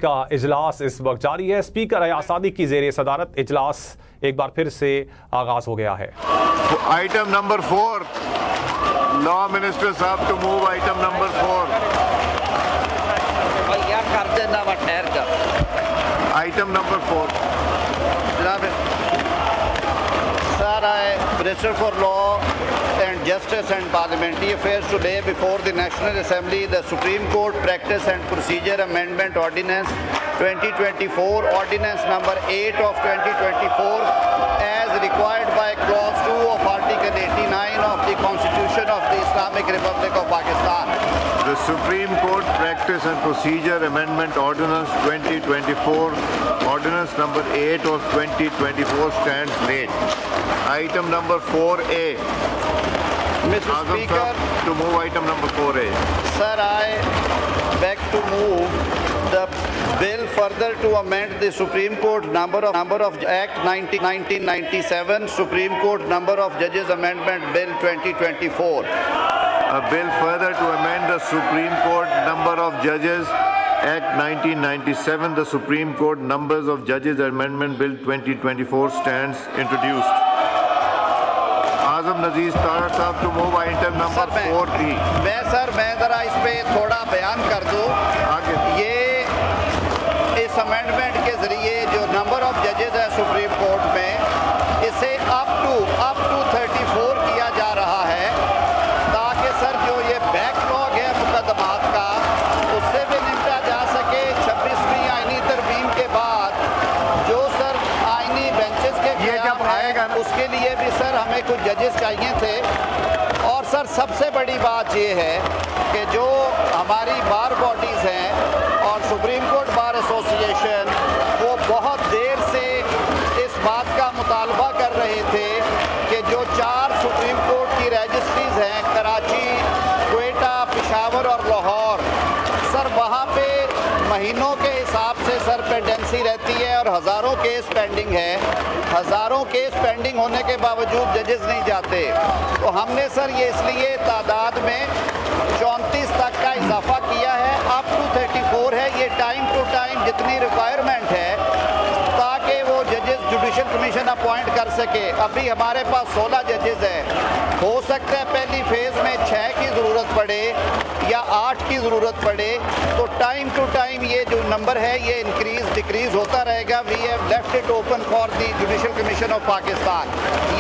का इजलास इस वक्त जारी है। स्पीकर आसादी की ज़ेरे सदारत इजलास एक बार फिर से आगाज हो गया है। आइटम नंबर 4, लॉ मिनिस्टर साहब टू मूव आइटम नंबर 4। भैया कर देना वा ठहर कर। आइटम नंबर 4 जनाब sir, minister for law and Justice and Parliamentary Affairs to lay before the National Assembly the Supreme Court Practice and Procedure Amendment Ordinance 2024, Ordinance number 8 of 2024, as required by Clause 2 of Article 89 of the Constitution of the Islamic Republic of Pakistan. The Supreme Court Practice and Procedure Amendment Ordinance 2024, Ordinance number 8 of 2024 stands laid. Item number 4A. Mr. Speaker, to move item number 4A. Sir, I beg to move the bill further to amend the Supreme Court number of Act 1997, Supreme Court number of Judges Amendment Bill 2024. A bill further to amend the Supreme Court number of Judges Act 1997, the Supreme Court numbers of Judges Amendment Bill 2024 stands introduced. आज़म नज़ीर तारड़ साहब to move item number 4B। मैं ज़रा इस पे थोड़ा बयान कर दूँ। आगे ये इस अमेंडमेंट के ज़रिए जो नंबर ऑफ जजेज है सुप्रीम कोर्ट में, इसे अप टू 34 किया जा रहा है, ताकि सर जो ये बैकलॉग है मुकदमात का, उससे भी निपटा जा सके। 26वीं आईनी तरमीम के बाद जो सर आईनी बेंचेस के जब आएगा उसके लिए भी सर हमें कुछ जजेस चाहिए थे। और सर सबसे बड़ी बात ये है कि जो हमारी बार बॉडीज़ हैं और सुप्रीम कोर्ट बार एसोसिएशन, वो बहुत देर से इस बात का मुतालबा कर रहे थे कि जो 4 सुप्रीम कोर्ट की रजिस्ट्रीज़ हैं, कराची, क्वेटा, पेशावर और लाहौर, सर वहाँ पे महीनों के हिसाब से सर पेंडेंसी रहती है और हज़ारों केस पेंडिंग है। हज़ारों केस पेंडिंग होने के बावजूद जजेस नहीं जाते। तो हमने सर ये इसलिए तादाद में 34 तक का इजाफा किया है, अप टू 34 है। ये टाइम टू टाइम जितनी रिक्वायरमेंट है ताकि वो जजेस जुडिशल कमीशन अपॉइंट कर सके। अभी हमारे पास 16 जजेस हैं। हो सकता है पहली फेज़ में 6 की ज़रूरत पड़े या 8 की ज़रूरत पड़े। तो टाइम टू टाइम ये जो नंबर है ये इंक्रीज डिक्रीज होता रहेगा। We have left it open for the judicial commission of Pakistan.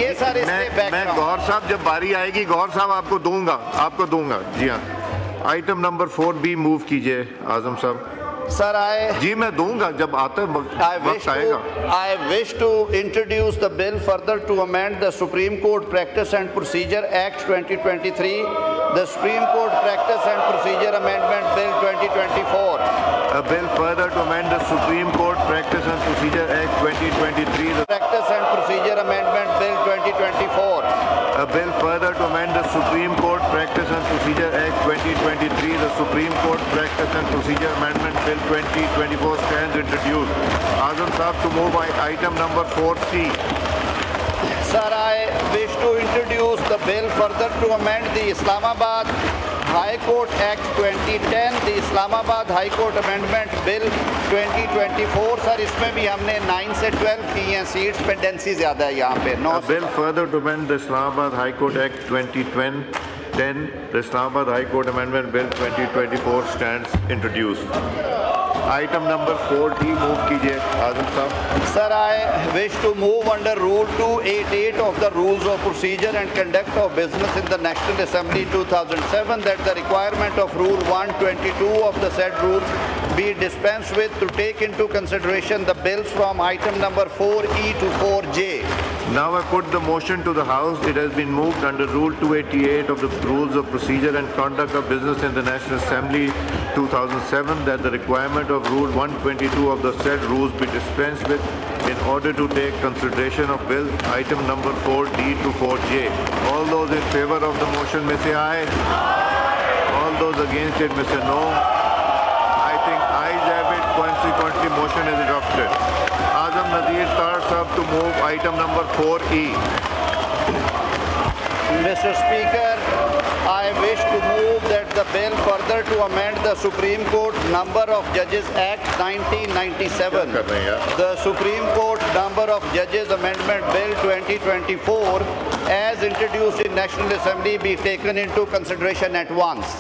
ये सर इसमें मैं गौहर साहब जब बारी आएगी गौहर साहब आपको दूंगा। जी हाँ, आइटम नंबर 4B मूव कीजिए आजम साहब। सर जी मैं दूंगा जब आता है वक्त आएगा। I wish to introduce the bill further to amend the Supreme Court Practice and Procedure Act 2023, the Supreme Court Practice and Procedure Amendment Bill 2024. A bill further to amend the Supreme Court Practice and Procedure Act 2023, the Practice and Procedure Amendment Bill 2024. A bill further to amend the Supreme Court Practice and Procedure Act 2023, the Supreme Court Practice and Procedure Amendment Bill 2024 stands introduced. Azam Saab to move item number 4C. Sir, I wish to introduce the bill further to amend the Islamabad High Court Act 2010, the Islamabad High Court Amendment Bill 2024. Sir इसमें भी हमने 9 से 12 की हैं seats, pendency ज़्यादा है यहाँ पे। A bill further to amend the Islamabad High Court Act 2010, the Islamabad High Court Amendment Bill 2024 stands introduced. Item number 4D move कीजिए आजम साहब। Sir, I wish to move under Rule 288 of the Rules of Procedure and Conduct of Business in the National Assembly 2007 that the requirement of Rule 122 of the said rules be dispensed with to take into consideration the bills from item number 4E to 4J. Now I put the motion to the House. It has been moved under Rule 288 of the Rules of Procedure and Conduct of Business in the National Assembly 2007 that the requirement of Rule 122 of the said rules be dispensed with in order to take consideration of bill item number 4D to 4J. All those in favor of the motion may say aye. All those against it may say no. I think ayes have it. Consequently, motion is adopted. Azam Nazir Tarar Sahab to move item number 4E. Mr. Speaker, I wish to move that the bill further to amend the Supreme Court Number of Judges Act 1997. The Supreme Court Number of Judges Amendment Bill 2024 as introduced in National Assembly be taken into consideration at once.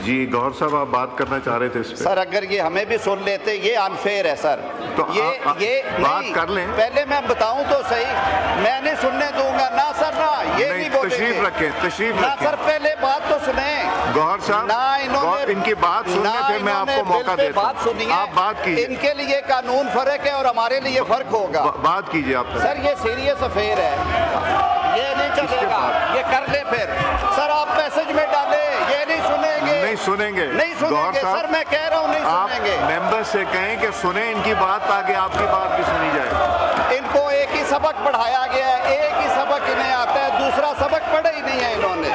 जी गौहर साहब आप बात करना चाह रहे थे इस पे? Sir अगर ये हमें भी सुन लेते, ये अनफेयर है सर। तो ये बात नहीं, कर लें। पहले मैं बताऊं तो सही, मैं नहीं सुनने दूंगा ना सर, ना ये नहीं बोलेंगे। तशरीफ रखें, तशरीफ ना रखें। सर पहले बात तो सुने गौहर साहब, ना इन्होंने इनकी बात सुनने फिर मैं आपको मौका देता हूं। बात सुनिए, आप बात कीजिए। इनके लिए कानून फर्क है और हमारे लिए फर्क होगा। बात कीजिए आप सर। ये सीरियस अफेयर है, ये नहीं चलेगा, ये कर ले फिर। सर आप मैसेज में डाले, ये नहीं सुनेंगे, नहीं सुनेंगे, नहीं सुनेंगे सर, मैं कह रहा हूँ नहीं सुनेंगे। मेंबर से कहें कि सुने इनकी बात, ताकि आपकी बात भी सुनी जाए। इनको एक ही सबक पढ़ाया गया है, एक ही सबक इन्हें आता है, दूसरा सबक पढ़ा ही नहीं है इन्होंने।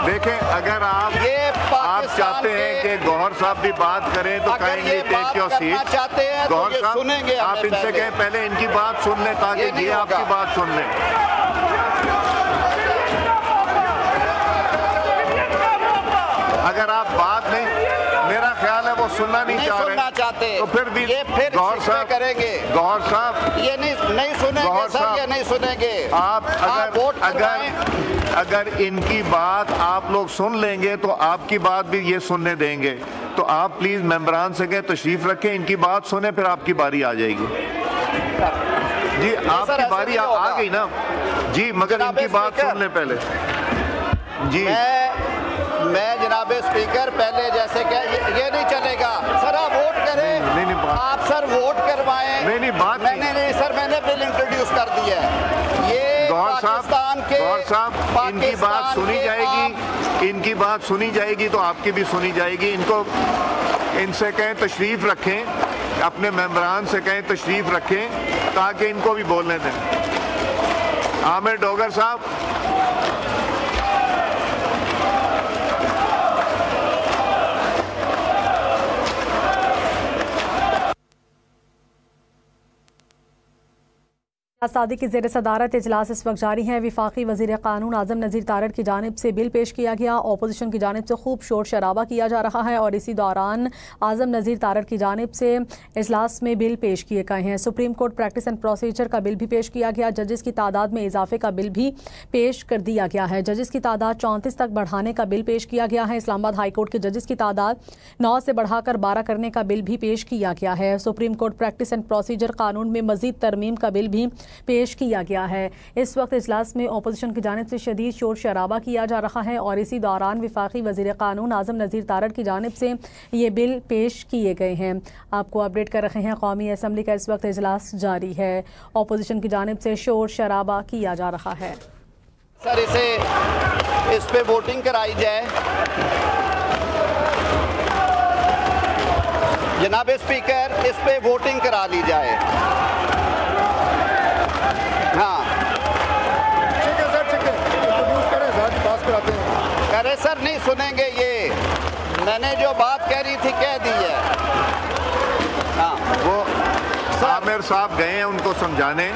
देखें, अगर आप चाहते हैं कि गौहर साहब भी बात करें तो काइंडली टेक योर सीट। चाहते हैं गौहर तो साहब सुनेंगे, आप इनसे कहें पहले इनकी बात सुन लें, ताकि ये आपकी बात सुन लें। अगर आप बात नहीं, मेरा ख्याल है वो सुनना नहीं चाह रहे, चाहते तो फिर भी गौहर साहब करेंगे। गौहर साहब ये नहीं सुनेंगे सर, ये नहीं सुनेंगे। आप अगर इनकी बात आप लोग सुन लेंगे तो आपकी बात भी ये सुनने देंगे। तो आप प्लीज मेंबरान से कहें तशरीफ रखें, इनकी बात सुने, फिर आपकी बारी आ जाएगी। जी आपकी बारी आ गई ना जी, मगर इनकी बात सुन लें पहले। जी मैं जनाब स्पीकर पहले जैसे ये नहीं चलेगा सर, आप वोट करें। नहीं, आप सर वोट करवाएं। नहीं बात नहीं सर, मैंने बिल इंट्रोड्यूस कर दिया है। ये पाकिस्तान के गौहर साहब, इनकी बात सुनी जाएगी, इनकी बात सुनी जाएगी तो आपकी भी सुनी जाएगी। इनसे कहें तशरीफ रखें, अपने मेंबरान से कहें तशरीफ रखें, ताकि इनको भी बोलने दें। आमिर डोगर साहब, आसादी की ज़ेर सदारत इजलास इस वक्त जारी है। वफाकी वज़ीर क़ानून आज़म नज़ीर तारड़ की जानिब से बिल पेश किया गया। अपोजिशन की जानिब से खूब शोर शराबा किया जा रहा है और इसी दौरान आज़म नज़ीर तारड़ की जानिब से इजलास में बिल पेश किए गए हैं। Supreme court practice and procedure का बिल भी पेश किया गया। जजेस की तादाद में इजाफे का बिल भी पेश कर दिया गया है। जजेस की तादाद 34 तक बढ़ाने का बिल पेश किया गया है। इस्लामाबाद हाई कोर्ट के जजेस की तादाद 9 से बढ़ाकर 12 करने का बिल भी पेश किया गया है। Supreme court practice and procedure कानून में मजीद तरमीम का बिल भी पेश किया गया है। इस वक्त इजलास में अपोजिशन की जानिब से शदीद शोर शराबा किया जा रहा है और इसी दौरान वफाकी वज़ीर क़ानून आज़म नज़ीर तारड़ की जानिब से ये बिल पेश किए गए हैं। आपको अपडेट कर रहे हैं, कौमी असम्बली का इस वक्त इजलास जारी है। अपोजिशन की जानिब से शोर शराबा किया जा रहा है। सर इस पे वोटिंग कराई जाए। जनाब स्पीकर, इस पे वोटिंग करा ली जाए। हाँ ठीक है सर, ठीक है, इंट्रोड्यूस करें, ज़्यादा पास कराते हैं। करे सर, नहीं सुनेंगे ये। मैंने जो बात कह रही थी कह दी है। हाँ वो आमिर साहब गए हैं उनको समझाने।